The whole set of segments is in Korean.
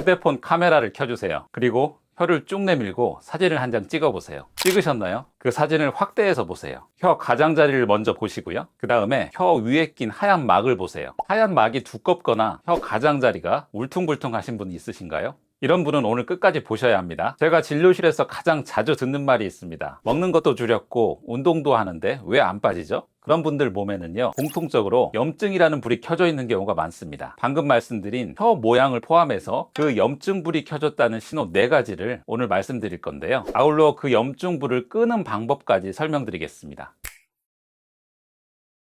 휴대폰 카메라를 켜주세요. 그리고 혀를 쭉 내밀고 사진을 한 장 찍어보세요. 찍으셨나요? 그 사진을 확대해서 보세요. 혀 가장자리를 먼저 보시고요. 그 다음에 혀 위에 낀 하얀 막을 보세요. 하얀 막이 두껍거나 혀 가장자리가 울퉁불퉁하신 분 있으신가요? 이런 분은 오늘 끝까지 보셔야 합니다. 제가 진료실에서 가장 자주 듣는 말이 있습니다. 먹는 것도 줄였고 운동도 하는데 왜 안 빠지죠? 그런 분들 몸에는요, 공통적으로 염증이라는 불이 켜져 있는 경우가 많습니다. 방금 말씀드린 혀 모양을 포함해서 그 염증 불이 켜졌다는 신호 4가지를 오늘 말씀드릴 건데요. 아울러 그 염증 불을 끄는 방법까지 설명드리겠습니다.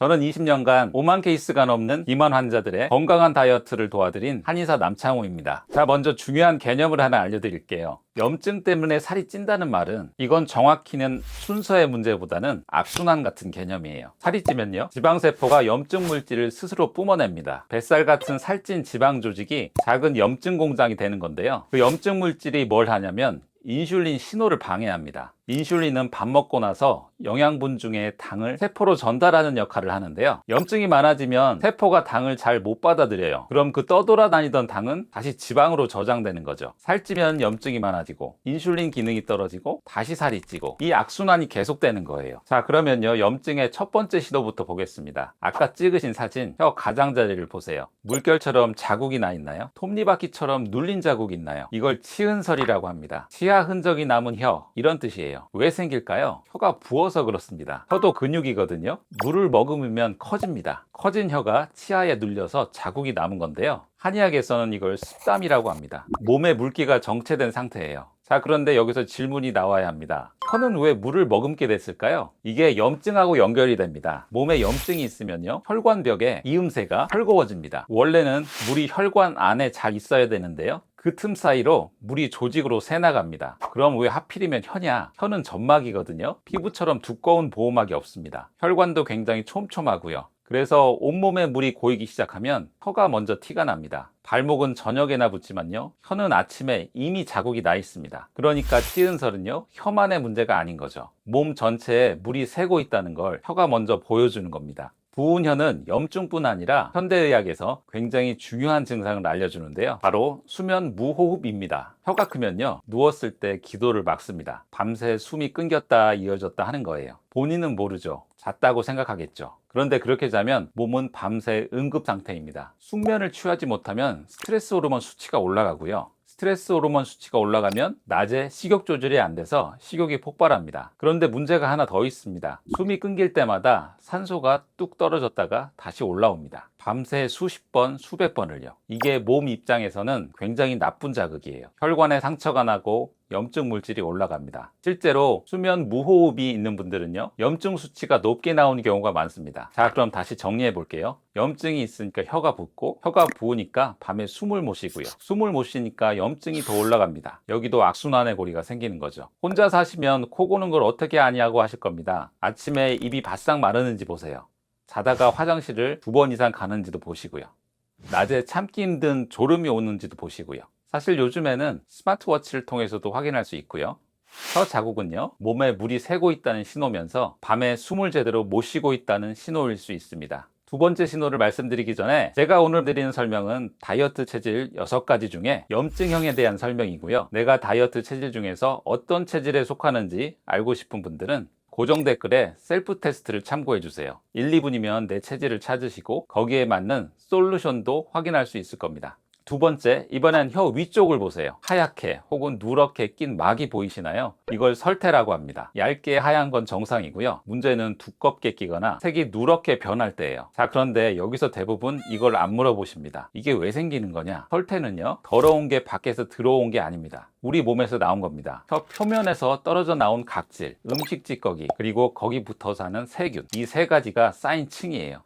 저는 20년간 5만 케이스가 넘는 비만 환자들의 건강한 다이어트를 도와드린 한의사 남창호입니다. 자, 먼저 중요한 개념을 하나 알려드릴게요. 염증 때문에 살이 찐다는 말은 이건 정확히는 순서의 문제보다는 악순환 같은 개념이에요. 살이 찌면요, 지방세포가 염증 물질을 스스로 뿜어냅니다. 뱃살 같은 살찐 지방 조직이 작은 염증 공장이 되는 건데요. 그 염증 물질이 뭘 하냐면 인슐린 신호를 방해합니다. 인슐린은 밥 먹고 나서 영양분 중에 당을 세포로 전달하는 역할을 하는데요. 염증이 많아지면 세포가 당을 잘 못 받아들여요. 그럼 그 떠돌아다니던 당은 다시 지방으로 저장되는 거죠. 살찌면 염증이 많아지고 인슐린 기능이 떨어지고 다시 살이 찌고 이 악순환이 계속되는 거예요. 자, 그러면요, 염증의 첫 번째 시도부터 보겠습니다. 아까 찍으신 사진, 혀 가장자리를 보세요. 물결처럼 자국이 나 있나요? 톱니바퀴처럼 눌린 자국이 있나요? 이걸 치흔설이라고 합니다. 치아 흔적이 남은 혀, 이런 뜻이에요. 왜 생길까요? 혀가 부어서 그렇습니다. 혀도 근육이거든요. 물을 머금으면 커집니다. 커진 혀가 치아에 눌려서 자국이 남은 건데요. 한의학에서는 이걸 습담이라고 합니다. 몸에 물기가 정체된 상태예요. 자, 그런데 여기서 질문이 나와야 합니다. 혀는 왜 물을 머금게 됐을까요? 이게 염증하고 연결이 됩니다. 몸에 염증이 있으면요, 혈관벽에 이음새가 헐거워집니다. 원래는 물이 혈관 안에 잘 있어야 되는데요, 그 틈 사이로 물이 조직으로 새나갑니다. 그럼 왜 하필이면 혀냐? 혀는 점막이거든요. 피부처럼 두꺼운 보호막이 없습니다. 혈관도 굉장히 촘촘하고요. 그래서 온몸에 물이 고이기 시작하면 혀가 먼저 티가 납니다. 발목은 저녁에나 붙지만요, 혀는 아침에 이미 자국이 나 있습니다. 그러니까 치흔설은요, 혀만의 문제가 아닌 거죠. 몸 전체에 물이 새고 있다는 걸 혀가 먼저 보여주는 겁니다. 부은 혀는 염증뿐 아니라 현대의학에서 굉장히 중요한 증상을 알려주는데요, 바로 수면 무호흡입니다. 혀가 크면요, 누웠을 때 기도를 막습니다. 밤새 숨이 끊겼다 이어졌다 하는 거예요. 본인은 모르죠. 잤다고 생각하겠죠. 그런데 그렇게 자면 몸은 밤새 응급 상태입니다. 숙면을 취하지 못하면 스트레스 호르몬 수치가 올라가고요, 스트레스 호르몬 수치가 올라가면 낮에 식욕 조절이 안 돼서 식욕이 폭발합니다. 그런데 문제가 하나 더 있습니다. 숨이 끊길 때마다 산소가 뚝 떨어졌다가 다시 올라옵니다. 밤새 수십 번, 수백 번을요. 이게 몸 입장에서는 굉장히 나쁜 자극이에요. 혈관에 상처가 나고 염증 물질이 올라갑니다. 실제로 수면 무호흡이 있는 분들은요, 염증 수치가 높게 나오는 경우가 많습니다. 자, 그럼 다시 정리해 볼게요. 염증이 있으니까 혀가 붓고, 혀가 부으니까 밤에 숨을 못 쉬고요. 숨을 못 쉬니까 염증이 더 올라갑니다. 여기도 악순환의 고리가 생기는 거죠. 혼자 사시면 코 고는 걸 어떻게 아냐고 하실 겁니다. 아침에 입이 바싹 마르는지 보세요. 자다가 화장실을 2번 이상 가는지도 보시고요. 낮에 참기 힘든 졸음이 오는지도 보시고요. 사실 요즘에는 스마트워치를 통해서도 확인할 수 있고요. 혀 자국은요, 몸에 물이 새고 있다는 신호면서 밤에 숨을 제대로 못 쉬고 있다는 신호일 수 있습니다. 두 번째 신호를 말씀드리기 전에 제가 오늘 드리는 설명은 다이어트 체질 6가지 중에 염증형에 대한 설명이고요. 내가 다이어트 체질 중에서 어떤 체질에 속하는지 알고 싶은 분들은 고정 댓글에 셀프 테스트를 참고해 주세요. 1, 2분이면 내 체질을 찾으시고 거기에 맞는 솔루션도 확인할 수 있을 겁니다. 두 번째, 이번엔 혀 위쪽을 보세요. 하얗게 혹은 누렇게 낀 막이 보이시나요? 이걸 설태라고 합니다. 얇게 하얀 건 정상이고요. 문제는 두껍게 끼거나 색이 누렇게 변할 때예요. 자, 그런데 여기서 대부분 이걸 안 물어보십니다. 이게 왜 생기는 거냐? 설태는요, 더러운 게 밖에서 들어온 게 아닙니다. 우리 몸에서 나온 겁니다. 혀 표면에서 떨어져 나온 각질, 음식 찌꺼기, 그리고 거기 붙어 사는 세균, 이 3가지가 쌓인 층이에요.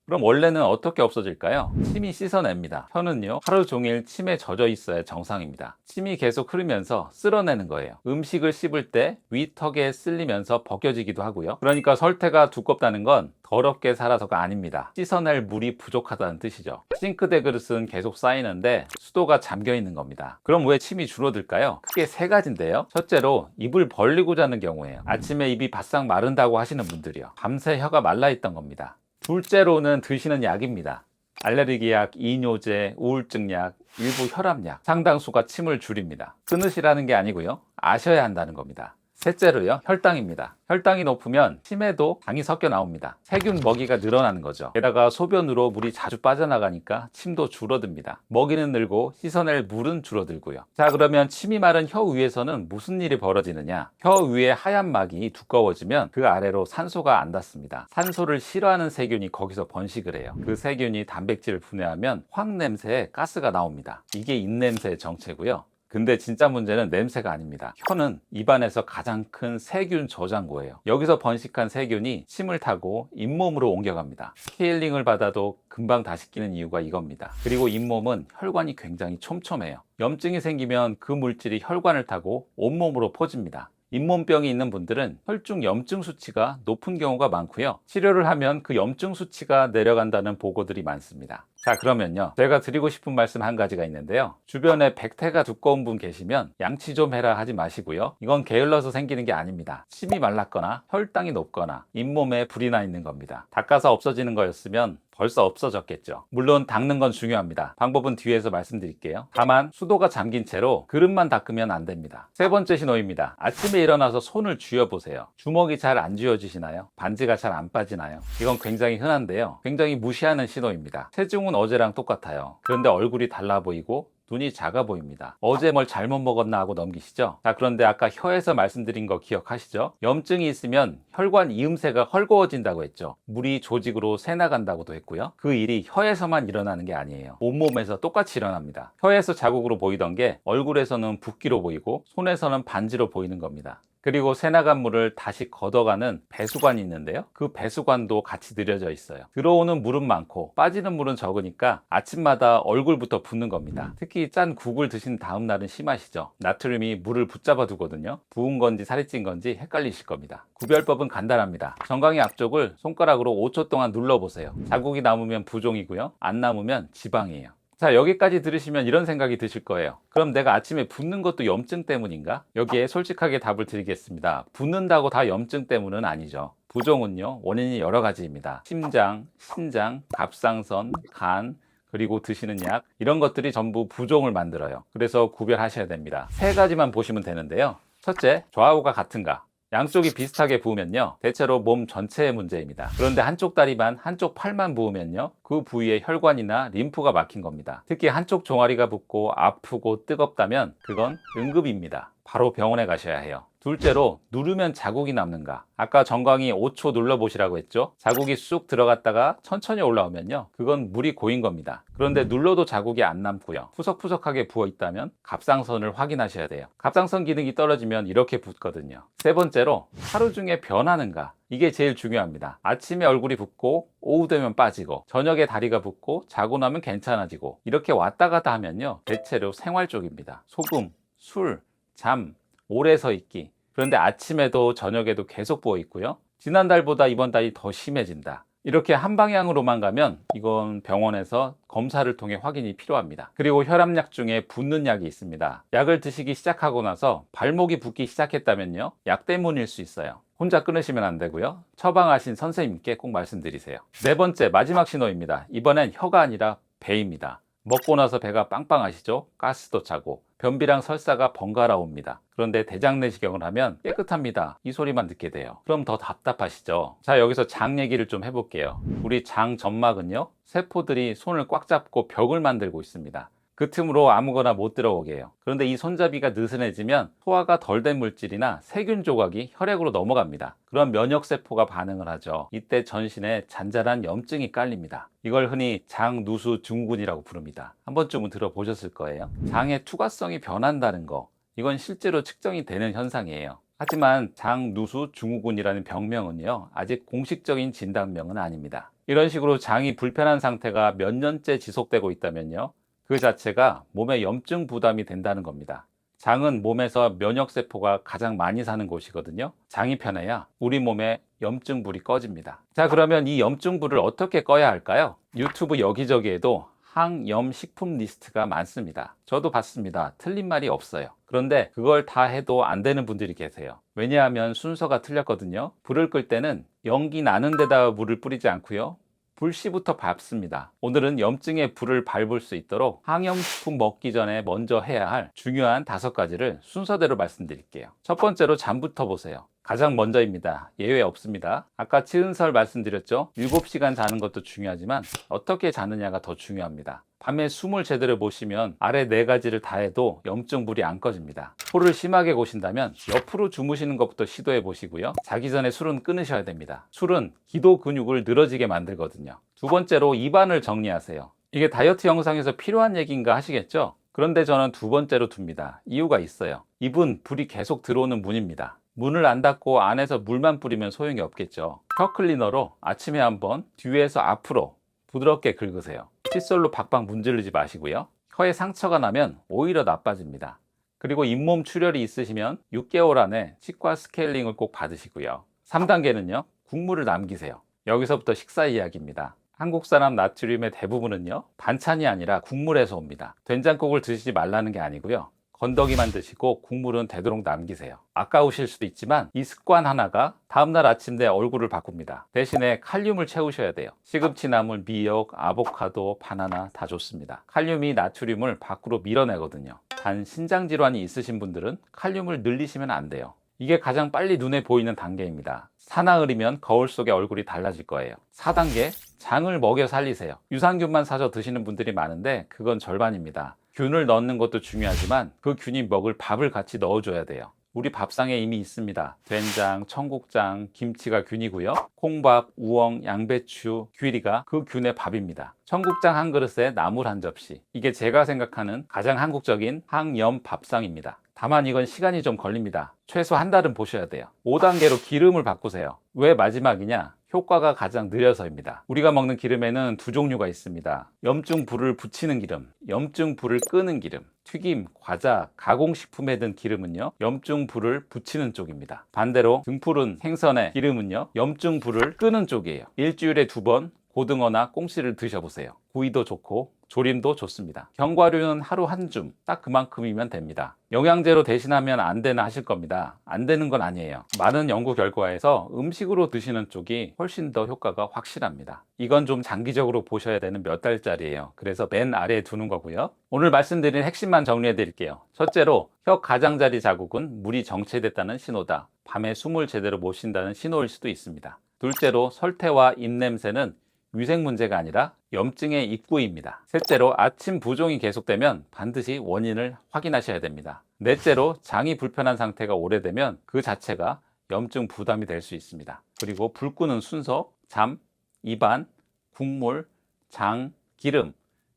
그럼 원래는 어떻게 없어질까요? 침이 씻어냅니다. 혀는요, 하루 종일 침에 젖어 있어야 정상입니다. 침이 계속 흐르면서 쓸어내는 거예요. 음식을 씹을 때 위턱에 쓸리면서 벗겨지기도 하고요. 그러니까 설태가 두껍다는 건 더럽게 살아서가 아닙니다. 씻어낼 물이 부족하다는 뜻이죠. 싱크대 그릇은 계속 쌓이는데 수도가 잠겨 있는 겁니다. 그럼 왜 침이 줄어들까요? 크게 3가지인데요. 첫째로 입을 벌리고 자는 경우에요. 아침에 입이 바싹 마른다고 하시는 분들이요, 밤새 혀가 말라 있던 겁니다. 둘째로는 드시는 약입니다. 알레르기약, 이뇨제, 우울증약, 일부 혈압약, 상당수가 침을 줄입니다. 끊으시라는 게 아니고요. 아셔야 한다는 겁니다. 셋째로요, 혈당입니다. 혈당이 높으면 침에도 당이 섞여 나옵니다. 세균 먹이가 늘어나는 거죠. 게다가 소변으로 물이 자주 빠져나가니까 침도 줄어듭니다. 먹이는 늘고 씻어낼 물은 줄어들고요. 자, 그러면 침이 마른 혀 위에서는 무슨 일이 벌어지느냐? 혀 위에 하얀 막이 두꺼워지면 그 아래로 산소가 안 닿습니다. 산소를 싫어하는 세균이 거기서 번식을 해요. 그 세균이 단백질을 분해하면 황 냄새에 가스가 나옵니다. 이게 입냄새의 정체고요. 근데 진짜 문제는 냄새가 아닙니다. 혀는 입안에서 가장 큰 세균 저장고예요. 여기서 번식한 세균이 침을 타고 잇몸으로 옮겨갑니다. 스케일링을 받아도 금방 다시 끼는 이유가 이겁니다. 그리고 잇몸은 혈관이 굉장히 촘촘해요. 염증이 생기면 그 물질이 혈관을 타고 온몸으로 퍼집니다. 잇몸병이 있는 분들은 혈중 염증 수치가 높은 경우가 많고요. 치료를 하면 그 염증 수치가 내려간다는 보고들이 많습니다. 자, 그러면요, 제가 드리고 싶은 말씀 한 가지가 있는데요. 주변에 백태가 두꺼운 분 계시면 양치 좀 해라 하지 마시고요. 이건 게을러서 생기는 게 아닙니다. 침이 말랐거나 혈당이 높거나 잇몸에 불이 나 있는 겁니다. 닦아서 없어지는 거였으면 벌써 없어졌겠죠. 물론 닦는 건 중요합니다. 방법은 뒤에서 말씀드릴게요. 다만 수도가 잠긴 채로 그릇만 닦으면 안 됩니다. 세 번째 신호입니다. 아침에 일어나서 손을 쥐어보세요. 주먹이 잘 안 쥐어지시나요? 반지가 잘 안 빠지나요? 이건 굉장히 흔한데요. 굉장히 무시하는 신호입니다. 체중은 어제랑 똑같아요. 그런데 얼굴이 달라 보이고 눈이 작아 보입니다. 어제 뭘 잘못 먹었나 하고 넘기시죠? 자, 그런데 아까 혀에서 말씀드린 거 기억하시죠? 염증이 있으면 혈관 이음새가 헐거워진다고 했죠. 물이 조직으로 새나간다고도 했고요. 그 일이 혀에서만 일어나는 게 아니에요. 온몸에서 똑같이 일어납니다. 혀에서 자국으로 보이던 게 얼굴에서는 붓기로 보이고 손에서는 반지로 보이는 겁니다. 그리고 새나간 물을 다시 걷어가는 배수관이 있는데요. 그 배수관도 같이 느려져 있어요. 들어오는 물은 많고 빠지는 물은 적으니까 아침마다 얼굴부터 붓는 겁니다. 특히 짠 국을 드신 다음 날은 심하시죠. 나트륨이 물을 붙잡아 두거든요. 부은 건지 살이 찐 건지 헷갈리실 겁니다. 구별법은 간단합니다. 정강이 앞쪽을 손가락으로 5초 동안 눌러보세요. 자국이 남으면 부종이고요. 안 남으면 지방이에요. 자, 여기까지 들으시면 이런 생각이 드실 거예요. 그럼 내가 아침에 붓는 것도 염증 때문인가? 여기에 솔직하게 답을 드리겠습니다. 붓는다고 다 염증 때문은 아니죠. 부종은요, 원인이 여러 가지입니다. 심장, 신장, 갑상선, 간, 그리고 드시는 약, 이런 것들이 전부 부종을 만들어요. 그래서 구별하셔야 됩니다. 세 가지만 보시면 되는데요. 첫째, 좌우가 같은가? 양쪽이 비슷하게 부으면요, 대체로 몸 전체의 문제입니다. 그런데 한쪽 다리만, 한쪽 팔만 부으면요, 그 부위에 혈관이나 림프가 막힌 겁니다. 특히 한쪽 종아리가 붓고 아프고 뜨겁다면 그건 응급입니다. 바로 병원에 가셔야 해요. 둘째로, 누르면 자국이 남는가? 아까 정강이 5초 눌러보시라고 했죠? 자국이 쑥 들어갔다가 천천히 올라오면요, 그건 물이 고인 겁니다. 그런데 눌러도 자국이 안 남고요, 푸석푸석하게 부어 있다면 갑상선을 확인하셔야 돼요. 갑상선 기능이 떨어지면 이렇게 붓거든요. 세 번째로, 하루 중에 변하는가? 이게 제일 중요합니다. 아침에 얼굴이 붓고 오후 되면 빠지고 저녁에 다리가 붓고 자고 나면 괜찮아지고 이렇게 왔다 갔다 하면요, 대체로 생활 쪽입니다. 소금, 술, 잠, 오래 서 있기. 그런데 아침에도 저녁에도 계속 부어 있고요. 지난달보다 이번 달이 더 심해진다. 이렇게 한 방향으로만 가면 이건 병원에서 검사를 통해 확인이 필요합니다. 그리고 혈압약 중에 붓는 약이 있습니다. 약을 드시기 시작하고 나서 발목이 붓기 시작했다면요, 약 때문일 수 있어요. 혼자 끊으시면 안 되고요. 처방하신 선생님께 꼭 말씀드리세요. 네 번째, 마지막 신호입니다. 이번엔 혀가 아니라 배입니다. 먹고 나서 배가 빵빵하시죠? 가스도 차고 변비랑 설사가 번갈아 옵니다. 그런데 대장 내시경을 하면 깨끗합니다. 이 소리만 듣게 돼요. 그럼 더 답답하시죠? 자, 여기서 장 얘기를 좀 해볼게요. 우리 장 점막은요, 세포들이 손을 꽉 잡고 벽을 만들고 있습니다. 그 틈으로 아무거나 못 들어오게 해요. 그런데 이 손잡이가 느슨해지면 소화가 덜 된 물질이나 세균 조각이 혈액으로 넘어갑니다. 그럼 면역세포가 반응을 하죠. 이때 전신에 잔잔한 염증이 깔립니다. 이걸 흔히 장누수 증후군이라고 부릅니다. 한 번쯤은 들어보셨을 거예요. 장의 투과성이 변한다는 거, 이건 실제로 측정이 되는 현상이에요. 하지만 장누수 증후군이라는 병명은요, 아직 공식적인 진단명은 아닙니다. 이런 식으로 장이 불편한 상태가 몇 년째 지속되고 있다면요, 그 자체가 몸에 염증 부담이 된다는 겁니다. 장은 몸에서 면역세포가 가장 많이 사는 곳이거든요. 장이 편해야 우리 몸에 염증불이 꺼집니다. 자, 그러면 이 염증불을 어떻게 꺼야 할까요? 유튜브 여기저기에도 항염 식품 리스트가 많습니다. 저도 봤습니다. 틀린 말이 없어요. 그런데 그걸 다 해도 안 되는 분들이 계세요. 왜냐하면 순서가 틀렸거든요. 불을 끌 때는 연기 나는 데다 물을 뿌리지 않고요, 불씨부터 밟습니다. 오늘은 염증의 불을 밟을 수 있도록 항염식품 먹기 전에 먼저 해야 할 중요한 5가지를 순서대로 말씀드릴게요. 첫 번째로 잠부터 보세요. 가장 먼저입니다. 예외 없습니다. 아까 치은설 말씀드렸죠? 7시간 자는 것도 중요하지만 어떻게 자느냐가 더 중요합니다. 밤에 숨을 제대로 못 쉬면 아래 4가지를 다 해도 염증 불이 안 꺼집니다. 코를 심하게 고신다면 옆으로 주무시는 것부터 시도해 보시고요. 자기 전에 술은 끊으셔야 됩니다. 술은 기도 근육을 늘어지게 만들거든요. 두 번째로 입안을 정리하세요. 이게 다이어트 영상에서 필요한 얘기인가 하시겠죠? 그런데 저는 두 번째로 둡니다. 이유가 있어요. 입은 불이 계속 들어오는 문입니다. 문을 안 닫고 안에서 물만 뿌리면 소용이 없겠죠. 혀 클리너로 아침에 한번 뒤에서 앞으로 부드럽게 긁으세요. 칫솔로 박박 문지르지 마시고요. 혀에 상처가 나면 오히려 나빠집니다. 그리고 잇몸 출혈이 있으시면 6개월 안에 치과 스케일링을 꼭 받으시고요. 3단계는요. 국물을 남기세요. 여기서부터 식사 이야기입니다. 한국 사람 나트륨의 대부분은요. 반찬이 아니라 국물에서 옵니다. 된장국을 드시지 말라는 게 아니고요. 건더기만 드시고 국물은 되도록 남기세요. 아까우실 수도 있지만 이 습관 하나가 다음날 아침 내 얼굴을 바꿉니다. 대신에 칼륨을 채우셔야 돼요. 시금치 나물, 미역, 아보카도, 바나나 다 좋습니다. 칼륨이 나트륨을 밖으로 밀어내거든요. 단 신장 질환이 있으신 분들은 칼륨을 늘리시면 안 돼요. 이게 가장 빨리 눈에 보이는 단계입니다. 사나흘이면 거울 속의 얼굴이 달라질 거예요. 4단계, 장을 먹여 살리세요. 유산균만 사서 드시는 분들이 많은데 그건 절반입니다. 균을 넣는 것도 중요하지만 그 균이 먹을 밥을 같이 넣어줘야 돼요. 우리 밥상에 이미 있습니다. 된장, 청국장, 김치가 균이고요. 콩밥, 우엉, 양배추, 귀리가 그 균의 밥입니다. 청국장 한 그릇에 나물 한 접시. 이게 제가 생각하는 가장 한국적인 항염 밥상입니다. 다만 이건 시간이 좀 걸립니다. 최소 한 달은 보셔야 돼요. 5단계로 기름을 바꾸세요. 왜 마지막이냐? 효과가 가장 느려서입니다. 우리가 먹는 기름에는 2종류가 있습니다. 염증 불을 붙이는 기름, 염증 불을 끄는 기름. 튀김, 과자, 가공식품에 든 기름은요, 염증 불을 붙이는 쪽입니다. 반대로 등푸른 생선의 기름은요, 염증 불을 끄는 쪽이에요. 일주일에 2번 고등어나 꽁치를 드셔보세요. 구이도 좋고 조림도 좋습니다. 견과류는 하루 한 줌, 딱 그만큼이면 됩니다. 영양제로 대신하면 안 되나 하실 겁니다. 안 되는 건 아니에요. 많은 연구 결과에서 음식으로 드시는 쪽이 훨씬 더 효과가 확실합니다. 이건 좀 장기적으로 보셔야 되는 몇 달짜리예요. 그래서 맨 아래에 두는 거고요. 오늘 말씀드린 핵심만 정리해 드릴게요. 첫째로, 혀 가장자리 자국은 물이 정체됐다는 신호다. 밤에 숨을 제대로 못 쉰다는 신호일 수도 있습니다. 둘째로, 설태와 입냄새는 위생 문제가 아니라 염증의 입구입니다. 셋째로, 아침 부종이 계속되면 반드시 원인을 확인하셔야 됩니다. 넷째로, 장이 불편한 상태가 오래되면 그 자체가 염증 부담이 될 수 있습니다. 그리고 불 끄는 순서, 잠, 입안, 국물, 장, 기름,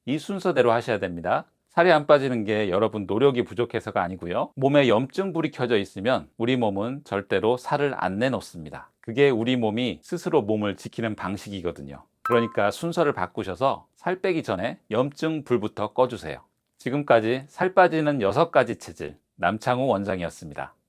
이 순서대로 하셔야 됩니다. 살이 안 빠지는 게 여러분 노력이 부족해서가 아니고요. 몸에 염증불이 켜져 있으면 우리 몸은 절대로 살을 안 내놓습니다. 그게 우리 몸이 스스로 몸을 지키는 방식이거든요. 그러니까 순서를 바꾸셔서 살 빼기 전에 염증 불부터 꺼주세요. 지금까지 살 빠지는 6가지 체질, 남창우 원장이었습니다.